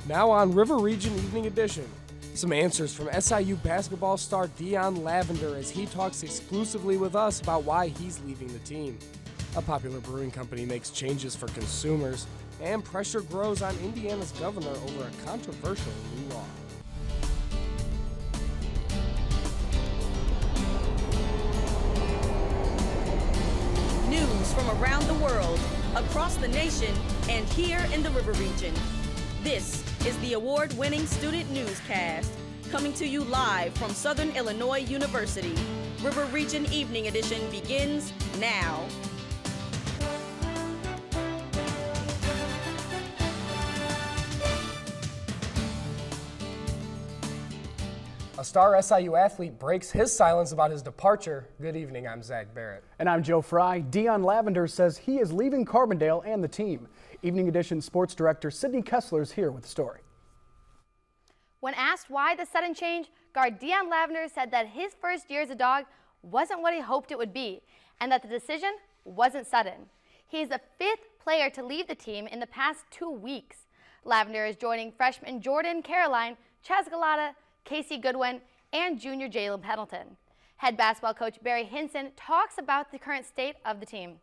Now on River Region Evening Edition, some answers from SIU basketball star Dion Lavender as he talks exclusively with us about why he's leaving the team. A popular brewing company makes changes for consumers, and pressure grows on Indiana's governor over a controversial new law. News from around the world, across the nation, and here in the River Region. This is the award-winning Student Newscast, coming to you live from Southern Illinois University. River Region Evening Edition begins now. A star SIU athlete breaks his silence about his departure. Good evening, I'm Zach Barrett. And I'm Joe Fry. Dion Lavender says he is leaving Carbondale and the team. Evening Edition Sports Director Sydney Kessler is here with the story. When asked why the sudden change, guard Dion Lavender said that his first year as a Dog wasn't what he hoped it would be, and that the decision wasn't sudden. He is the 5th player to leave the team in the past 2 weeks. Lavender is joining freshmen Jordan Caroline, Chaz Galata, Casey Goodwin, and junior Jalen Pendleton. Head basketball coach Barry Hinson talks about the current state of the team.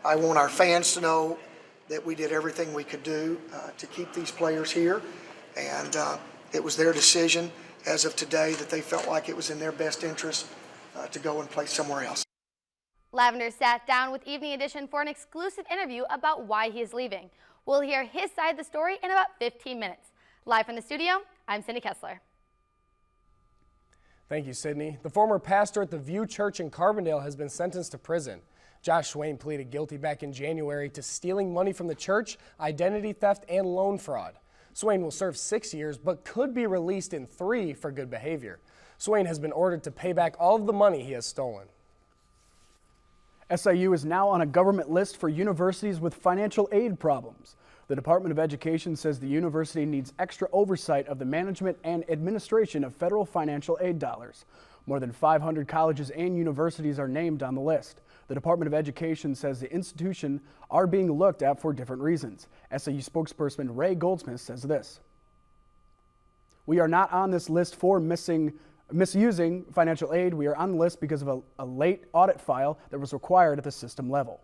I want our fans to know that we did everything we could do to keep these players here, and it was their decision as of today that they felt like it was in their best interest to go and play somewhere else. Lavender sat down with Evening Edition for an exclusive interview about why he is leaving. We'll hear his side of the story in about 15 minutes. Live from the studio, I'm Cindy Kessler. Thank you, Sydney. The former pastor at the View Church in Carbondale has been sentenced to prison. Josh Swain pleaded guilty back in January to stealing money from the church, identity theft, and loan fraud. Swain will serve 6 years, but could be released in 3 for good behavior. Swain has been ordered to pay back all of the money he has stolen. SIU is now on a government list for universities with financial aid problems. The Department of Education says the university needs extra oversight of the management and administration of federal financial aid dollars. More than 500 colleges and universities are named on the list. The Department of Education says the institution are being looked at for different reasons. SIU spokesperson Rree Goldsmith says this: "We are not on this list for misusing financial aid. We are on the list because of a late audit file that was required at the system level."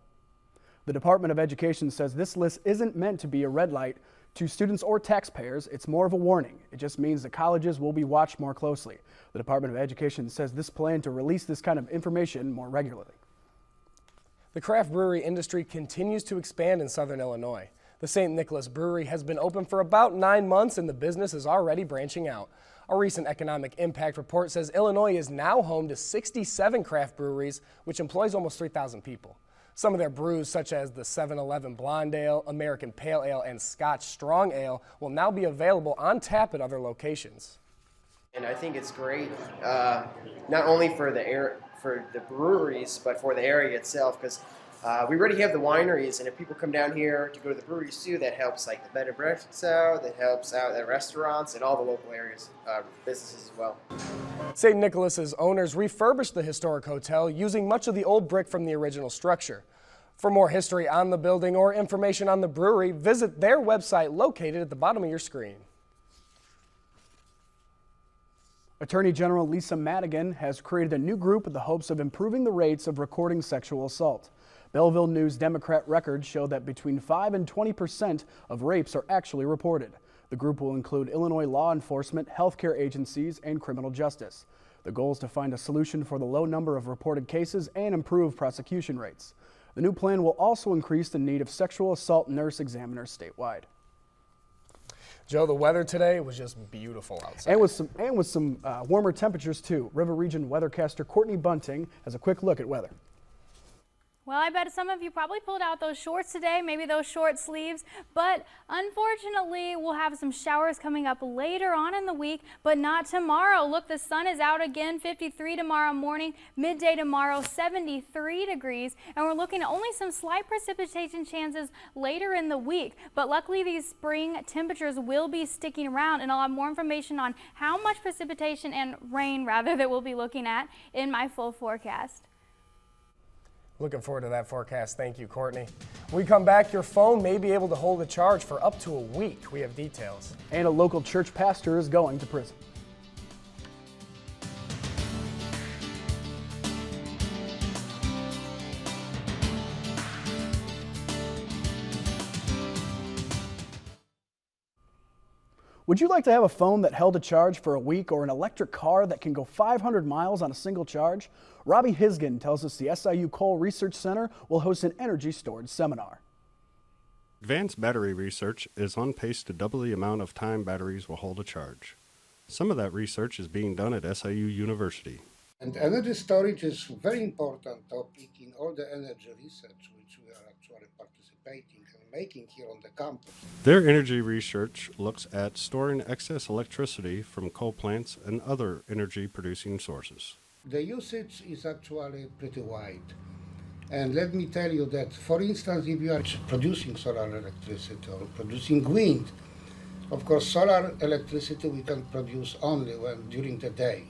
The Department of Education says this list isn't meant to be a red light to students or taxpayers. It's more of a warning. It just means the colleges will be watched more closely. The Department of Education says this plan to release this kind of information more regularly. The craft brewery industry continues to expand in Southern Illinois. The St. Nicholas Brewery has been open for about 9 months and the business is already branching out. A recent economic impact report says Illinois is now home to 67 craft breweries, which employs almost 3,000 people. Some of their brews, such as the 7-Eleven Blonde Ale, American Pale Ale, and Scotch Strong Ale, will now be available on tap at other locations. And I think it's great, not only for the breweries, but for the area itself, because we already have the wineries, and if people come down here to go to the breweries too, that helps like the bed and breakfast out, that helps out the restaurants and all the local areas, businesses as well. St. Nicholas's owners refurbished the historic hotel using much of the old brick from the original structure. For more history on the building or information on the brewery, visit their website located at the bottom of your screen. Attorney General Lisa Madigan has created a new group with the hopes of improving the rates of recording sexual assault. Belleville News Democrat records show that between 5 and 20% of rapes are actually reported. The group will include Illinois law enforcement, healthcare agencies, and criminal justice. The goal is to find a solution for the low number of reported cases and improve prosecution rates. The new plan will also increase the need of sexual assault nurse examiners statewide. Joe, the weather today was just beautiful outside. And with some warmer temperatures too. River Region weathercaster Courtney Bunting has a quick look at weather. Well, I bet some of you probably pulled out those shorts today, maybe those short sleeves, but unfortunately we'll have some showers coming up later on in the week, but not tomorrow. Look, the sun is out again, 53 tomorrow morning, midday tomorrow, 73 degrees, and we're looking at only some slight precipitation chances later in the week. But luckily these spring temperatures will be sticking around, and I'll have more information on how much precipitation and rain rather that we'll be looking at in my full forecast. Looking forward to that forecast. Thank you, Courtney. When we come back, your phone may be able to hold a charge for up to a week. We have details. And a local church pastor is going to prison. Would you like to have a phone that held a charge for a week or an electric car that can go 500 miles on a single charge? Robbie Hisgen tells us the SIU Coal Research Center will host an energy storage seminar. Advanced battery research is on pace to double the amount of time batteries will hold a charge. Some of that research is being done at SIU University. And energy storage is a very important topic in all the energy research which we are actually participating and making here on the campus. Their energy research looks at storing excess electricity from coal plants and other energy producing sources. The usage is actually pretty wide. And let me tell you that, for instance, if you are producing solar electricity or producing wind, of course, solar electricity we can produce only during the day.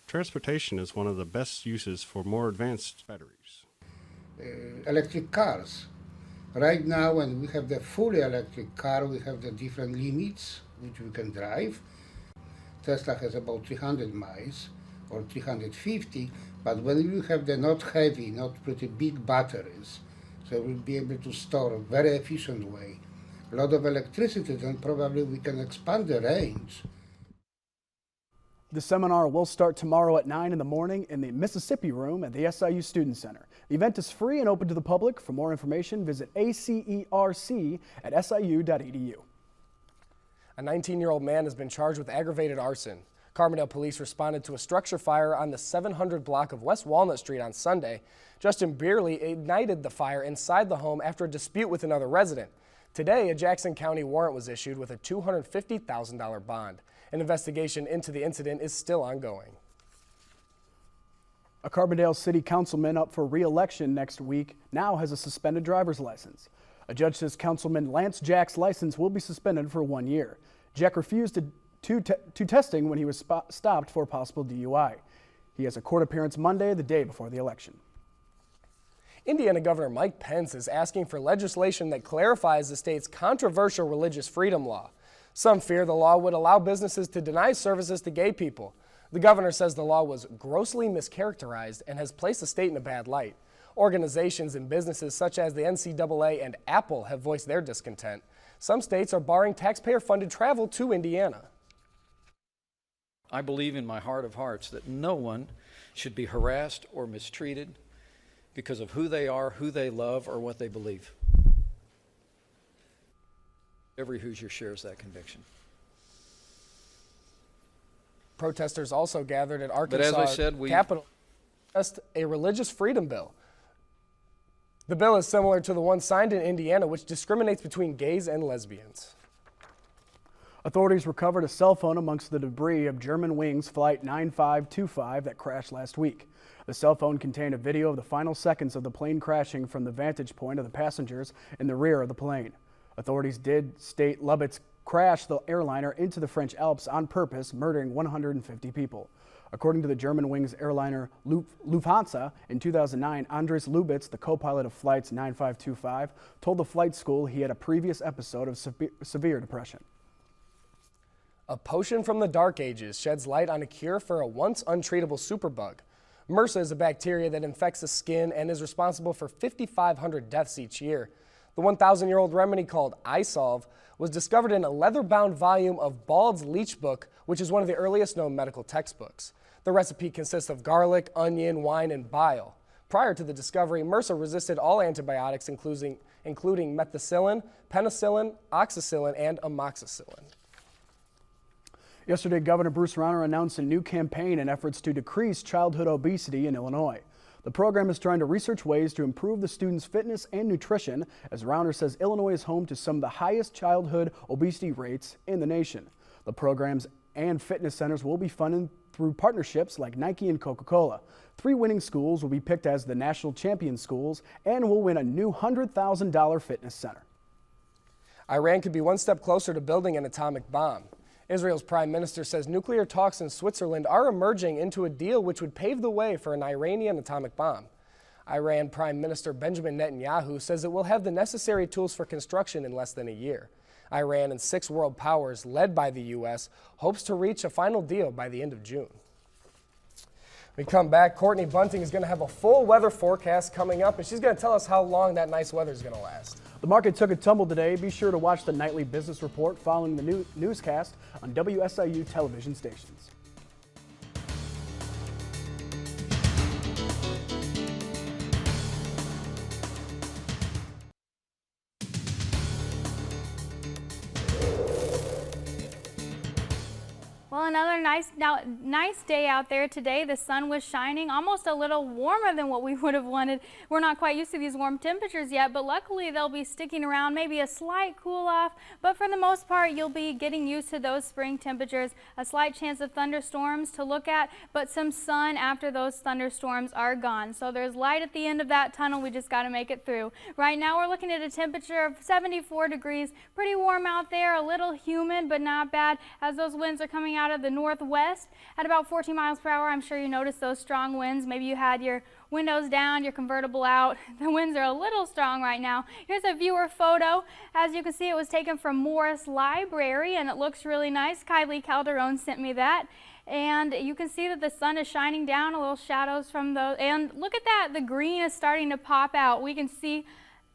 Transportation is one of the best uses for more advanced batteries. Electric cars. Right now, when we have the fully electric car, we have the different limits which we can drive. Tesla has about 300 miles or 350, but when you have the not heavy, not pretty big batteries, so we'll be able to store a very efficient way a lot of electricity, then probably we can expand the range. The seminar will start tomorrow at 9 in the morning in the Mississippi Room at the SIU Student Center. The event is free and open to the public. For more information, visit acerc at siu.edu. A 19-year-old man has been charged with aggravated arson. Carbondale police responded to a structure fire on the 700 block of West Walnut Street on Sunday. Justin Beerley ignited the fire inside the home after a dispute with another resident. Today, a Jackson County warrant was issued with a $250,000 bond. An investigation into the incident is still ongoing. A Carbondale City Councilman up for re-election next week now has a suspended driver's license. A judge says Councilman Lance Jack's license will be suspended for 1 year. Jack refused to testing when he was stopped for a possible DUI. He has a court appearance Monday, the day before the election. Indiana Governor Mike Pence is asking for legislation that clarifies the state's controversial religious freedom law. Some fear the law would allow businesses to deny services to gay people. The governor says the law was grossly mischaracterized and has placed the state in a bad light. Organizations and businesses such as the NCAA and Apple have voiced their discontent. Some states are barring taxpayer-funded travel to Indiana. I believe in my heart of hearts that no one should be harassed or mistreated because of who they are, who they love, or what they believe. Every Hoosier shares that conviction. Protesters also gathered at Arkansas But as I said, Capitol to protest a religious freedom bill. The bill is similar to the one signed in Indiana, which discriminates between gays and lesbians. Authorities recovered a cell phone amongst the debris of Germanwings Flight 9525 that crashed last week. The cell phone contained a video of the final seconds of the plane crashing from the vantage point of the passengers in the rear of the plane. Authorities did state Lubitz crashed the airliner into the French Alps on purpose, murdering 150 people. According to the Germanwings airliner Lufthansa, in 2009, Andres Lubitz, the co-pilot of flights 9525, told the flight school he had a previous episode of severe depression. A potion from the Dark Ages sheds light on a cure for a once untreatable superbug. MRSA is a bacteria that infects the skin and is responsible for 5,500 deaths each year. The 1,000-year-old remedy called iSolve was discovered in a leather-bound volume of Bald's Leech Book, which is one of the earliest known medical textbooks. The recipe consists of garlic, onion, wine, and bile. Prior to the discovery, MRSA resisted all antibiotics, including methicillin, penicillin, oxacillin, and amoxicillin. Yesterday, Governor Bruce Rauner announced a new campaign in efforts to decrease childhood obesity in Illinois. The program is trying to research ways to improve the students' fitness and nutrition, as Rauner says Illinois is home to some of the highest childhood obesity rates in the nation. The programs and fitness centers will be funded through partnerships like Nike and Coca-Cola. 3 winning schools will be picked as the national champion schools and will win a new $100,000 fitness center. Iran could be one step closer to building an atomic bomb. Israel's prime minister says nuclear talks in Switzerland are emerging into a deal which would pave the way for an Iranian atomic bomb. Iran Prime Minister Benjamin Netanyahu says it will have the necessary tools for construction in less than a year. Iran and 6 world powers, led by the U.S., hopes to reach a final deal by the end of June. When we come back, Courtney Bunting is going to have a full weather forecast coming up, and she's going to tell us how long that nice weather is going to last. The market took a tumble today. Be sure to watch the nightly business report following the newscast on WSIU television stations. Well, another nice day out there today. The sun was shining, almost a little warmer than what we would have wanted. We're not quite used to these warm temperatures yet, but luckily they'll be sticking around, maybe a slight cool off, but for the most part you'll be getting used to those spring temperatures. A slight chance of thunderstorms to look at, but some sun after those thunderstorms are gone. So there's light at the end of that tunnel. We just got to make it through. Right now we're looking at a temperature of 74 degrees. Pretty warm out there, a little humid, but not bad as those winds are coming out of the northwest at about 14 miles per hour. I'm sure you noticed those strong winds. Maybe you had your windows down, your convertible out. The winds are a little strong right now. Here's a viewer photo. As you can see, it was taken from Morris Library and it looks really nice. Kylie Calderon sent me that. And you can see that the sun is shining down, a little shadows from those. And look at that, the green is starting to pop out. We can see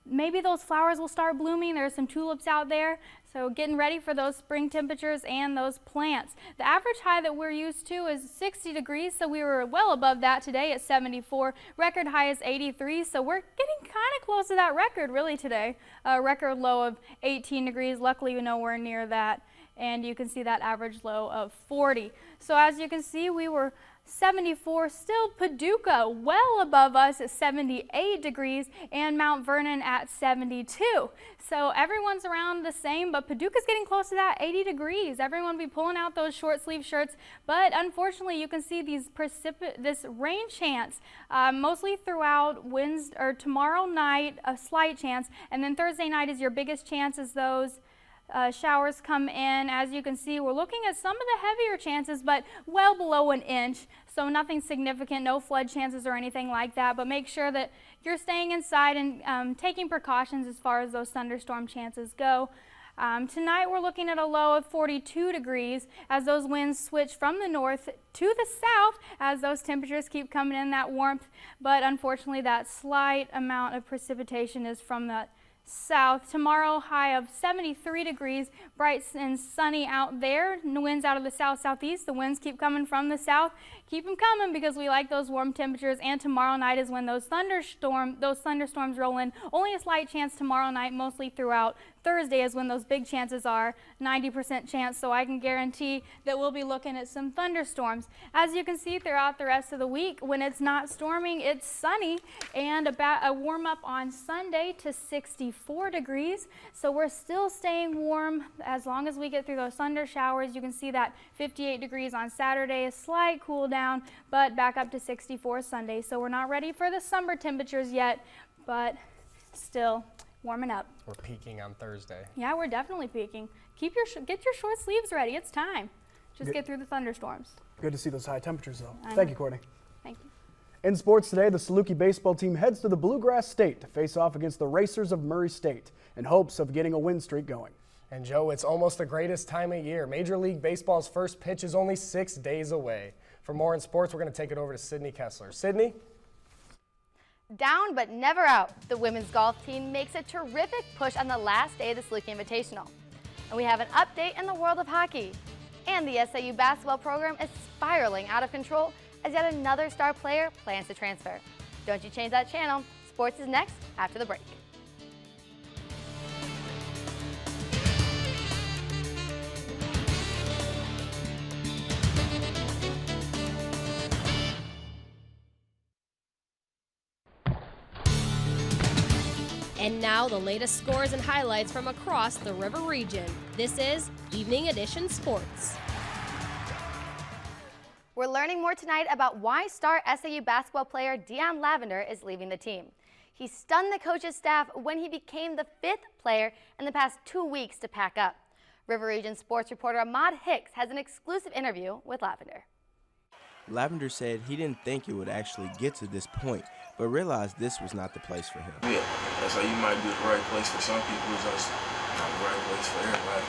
maybe those flowers will start blooming. There's some tulips out there. So getting ready for those spring temperatures and those plants. The average high that we're used to is 60 degrees, so we were well above that today at 74. Record high is 83, so we're getting kind of close to that record really today. A record low of 18 degrees, luckily we're nowhere near that. And you can see that average low of 40. So as you can see, we were 74, still Paducah well above us at 78 degrees and Mount Vernon at 72. So everyone's around the same, but Paducah's getting close to that 80 degrees. Everyone will be pulling out those short sleeve shirts, but unfortunately you can see this rain chance mostly throughout tomorrow night, a slight chance, and then Thursday night is your biggest chance as those showers come in. As you can see, we're looking at some of the heavier chances, but well below an inch, so nothing significant, no flood chances or anything like that, but make sure that you're staying inside and taking precautions as far as those thunderstorm chances go. Tonight we're looking at a low of 42 degrees as those winds switch from the north to the south as those temperatures keep coming in, that warmth, but unfortunately that slight amount of precipitation is from the south. Tomorrow high of 73 degrees, bright and sunny out there. Winds out of the south-southeast. The winds keep coming from the south. Keep them coming because we like those warm temperatures, and tomorrow night is when those thunderstorms roll in. Only a slight chance tomorrow night, mostly throughout. Thursday is when those big chances are, 90% chance, so I can guarantee that we'll be looking at some thunderstorms. As you can see throughout the rest of the week, when it's not storming, it's sunny, and about a warm up on Sunday to 64 degrees. So we're still staying warm as long as we get through those thunder showers. You can see that 58 degrees on Saturday, a slight cool down, but back up to 64 Sunday. So we're not ready for the summer temperatures yet, but still warming up. We're peaking on Thursday. Yeah, we're definitely peaking. Get your short sleeves ready. It's time. Just get through the thunderstorms. Good to see those high temperatures, though. I Thank know. you, Courtney. Thank you. In sports today, the Saluki baseball team heads to the Bluegrass State to face off against the Racers of Murray State in hopes of getting a win streak going. And Joe, it's almost the greatest time of year. Major League Baseball's first pitch is only 6 days away. For more in sports, we're going to take it over to Sydney Kessler. Sydney? Down but never out, the women's golf team makes a terrific push on the last day of the Saluki Invitational. And we have an update in the world of hockey. And the SIU basketball program is spiraling out of control as yet another star player plans to transfer. Don't you change that channel. Sports is next after the break. And now the latest scores and highlights from across the River region. This is Evening Edition Sports. We're learning more tonight about why star SIU basketball player Deion Lavender is leaving the team. He stunned the coach's staff when he became the 5th player in the past 2 weeks to pack up. River Region sports reporter Ahmad Hicks has an exclusive interview with Lavender. Lavender said he didn't think it would actually get to this point, but realized this was not the place for him. Yeah, that's how you might be the right place for some people, it's just not the right place for everybody.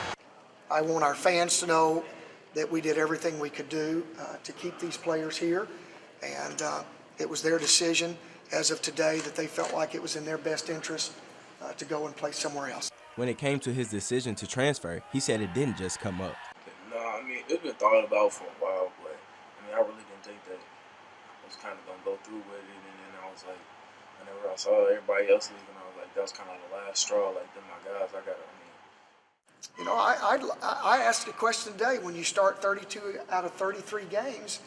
I want our fans to know that we did everything we could do to keep these players here, and it was their decision as of today that they felt like it was in their best interest to go and play somewhere else. When it came to his decision to transfer, he said it didn't just come up. No, I mean, it's been thought about for a while, but I mean, I really didn't think that I was kind of going to go through with it, and then I was like, whenever I saw everybody else leaving, I was like, that was kind of the last straw, like, them my guys, I got to, You know, I asked a question today, when you start 32 out of 33 games,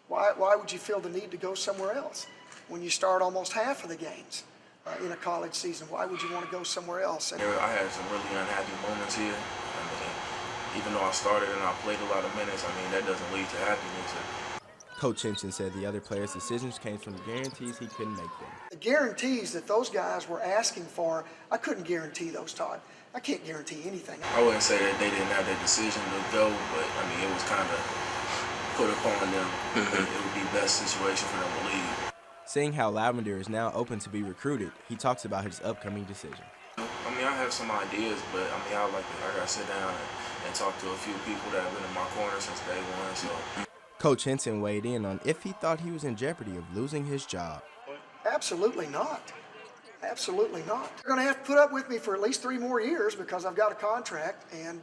why would you feel the need to go somewhere else? When you start almost half of the games in a college season, why would you want to go somewhere else? And I had some really unhappy moments here. I mean, even though I started and I played a lot of minutes, I mean, that doesn't lead to happiness. Coach Henson said the other players' decisions came from guarantees he couldn't make them. the guarantees that those guys were asking for, I couldn't guarantee those, Todd. I can't guarantee anything. I wouldn't say that they didn't have their decision to go, but I mean, it was kind of put upon them. It would be the best situation for them to leave. Seeing how Lavender is now open to be recruited, he talks about his upcoming decision. I mean, I have some ideas, but I mean, I gotta sit down and talk to a few people that have been in my corner since day one. So, Coach Henson weighed in on if he thought he was in jeopardy of losing his job. Absolutely not. Absolutely not. They're going to have to put up with me for at least 3 more years because I've got a contract, and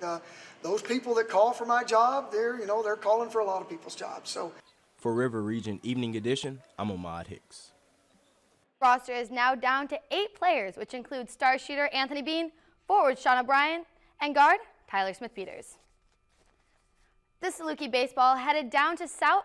those people that call for my job, they're calling for a lot of people's jobs. So, for River Region Evening Edition, I'm Ahmad Hicks. Roster is now down to 8 players, which includes star shooter Anthony Bean, forward Sean O'Brien, and guard Tyler Smith-Peters. The Saluki baseball headed down south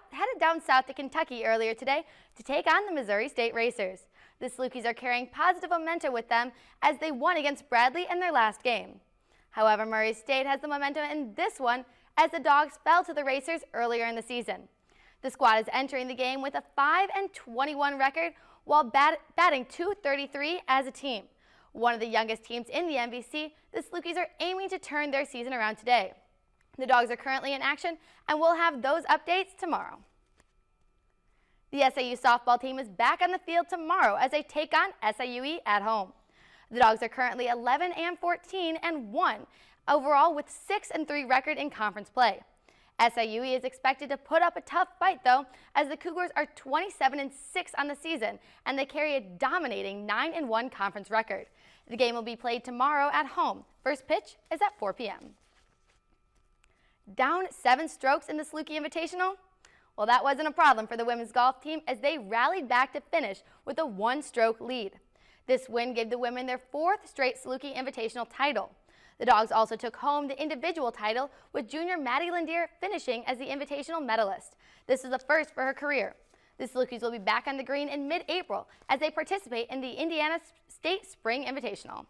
to Kentucky earlier today to take on the Missouri State Racers. The Salukis are carrying positive momentum with them as they won against Bradley in their last game. However, Murray State has the momentum in this one as the Dogs fell to the Racers earlier in the season. The squad is entering the game with a 5-21 record while batting .233 as a team. One of the youngest teams in the MVC, the Salukis are aiming to turn their season around today. The Dogs are currently in action, and we'll have those updates tomorrow. The SIU softball team is back on the field tomorrow as they take on SIUE at home. The Dogs are currently 11-14-1 overall with 6-3 record in conference play. SIUE is expected to put up a tough fight though, as the Cougars are 27-6 on the season and they carry a dominating 9-1 conference record. The game will be played tomorrow at home. First pitch is at 4 p.m. Down 7 strokes in the Saluki Invitational? Well, that wasn't a problem for the women's golf team as they rallied back to finish with a 1-stroke lead. This win gave the women their 4th straight Saluki Invitational title. The Dogs also took home the individual title with junior Maddie Lindier finishing as the Invitational medalist. This is the first for her career. The Salukis will be back on the green in mid-April as they participate in the Indiana State Spring Invitational.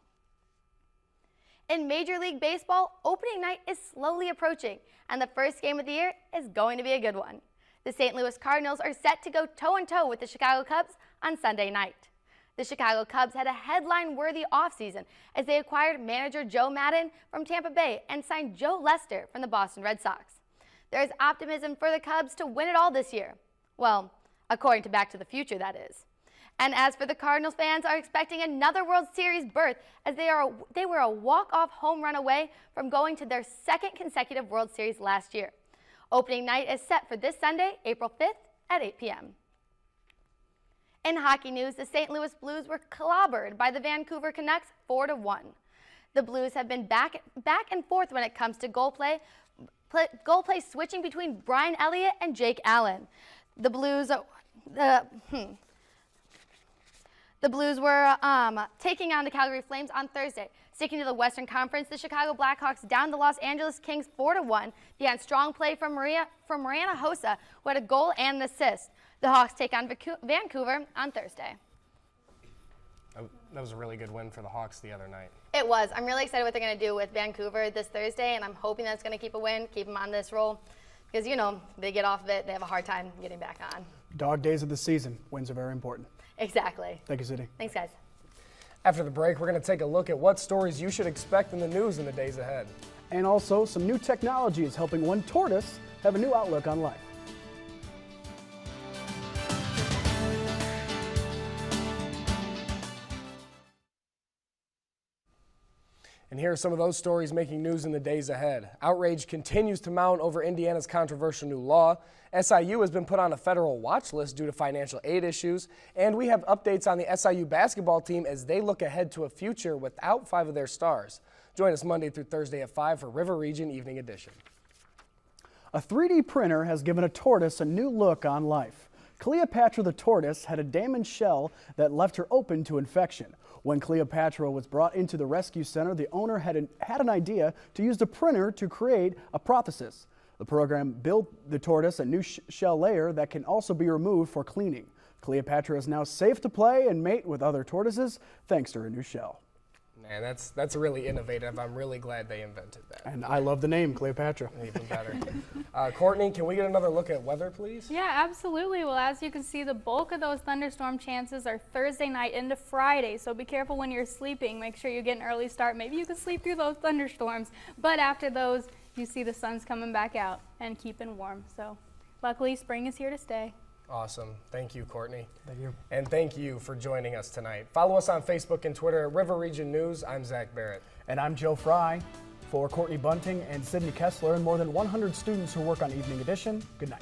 In Major League Baseball, opening night is slowly approaching, and the first game of the year is going to be a good one. The St. Louis Cardinals are set to go toe-in-toe with the Chicago Cubs on Sunday night. The Chicago Cubs had a headline-worthy offseason as they acquired manager Joe Maddon from Tampa Bay and signed Joe Lester from the Boston Red Sox. There is optimism for the Cubs to win it all this year. Well, according to Back to the Future, that is. And as for the Cardinals, fans are expecting another World Series berth as they were a walk-off home run away from going to their 2nd consecutive World Series last year. Opening night is set for this Sunday, April 5th at 8 p.m. In hockey news, the St. Louis Blues were clobbered by the Vancouver Canucks 4-1. The Blues have been back and forth when it comes to goal play switching between Brian Elliott and Jake Allen. The Blues were taking on the Calgary Flames on Thursday. Sticking to the Western Conference, the Chicago Blackhawks downed the Los Angeles Kings 4-1 behind strong play from Mariana Hossa, who had a goal and an assist. The Hawks take on Vancouver on Thursday. That was a really good win for the Hawks the other night. It was. I'm really excited what they're going to do with Vancouver this Thursday, and I'm hoping that's going to keep a win, keep them on this roll. Because, they get off of it, they have a hard time getting back on. Dog days of the season. Wins are very important. Exactly. Thank you, City. Thanks, guys. After the break, we're going to take a look at what stories you should expect in the news in the days ahead. And also, some new technology is helping one tortoise have a new outlook on life. And here are some of those stories making news in the days ahead. Outrage continues to mount over Indiana's controversial new law. SIU has been put on a federal watch list due to financial aid issues. And we have updates on the SIU basketball team as they look ahead to a future without 5 of their stars. Join us Monday through Thursday at 5 for River Region Evening Edition. A 3D printer has given a tortoise a new look on life. Cleopatra the tortoise had a damaged shell that left her open to infection. When Cleopatra was brought into the rescue center, the owner had an idea to use the printer to create a prosthesis. The program built the tortoise a new shell layer that can also be removed for cleaning. Cleopatra is now safe to play and mate with other tortoises thanks to her new shell. Man, that's really innovative. I'm really glad they invented that. And I love the name, Cleopatra. Even better. Courtney, can we get another look at weather, please? Yeah, absolutely. Well, as you can see, the bulk of those thunderstorm chances are Thursday night into Friday, so be careful when you're sleeping. Make sure you get an early start. Maybe you can sleep through those thunderstorms, but after those, you see the sun's coming back out and keeping warm. So luckily, spring is here to stay. Awesome. Thank you, Courtney. Thank you. And thank you for joining us tonight. Follow us on Facebook and Twitter at River Region News. I'm Zach Barrett. And I'm Joe Fry. For Courtney Bunting and Sydney Kessler and more than 100 students who work on Evening Edition, good night.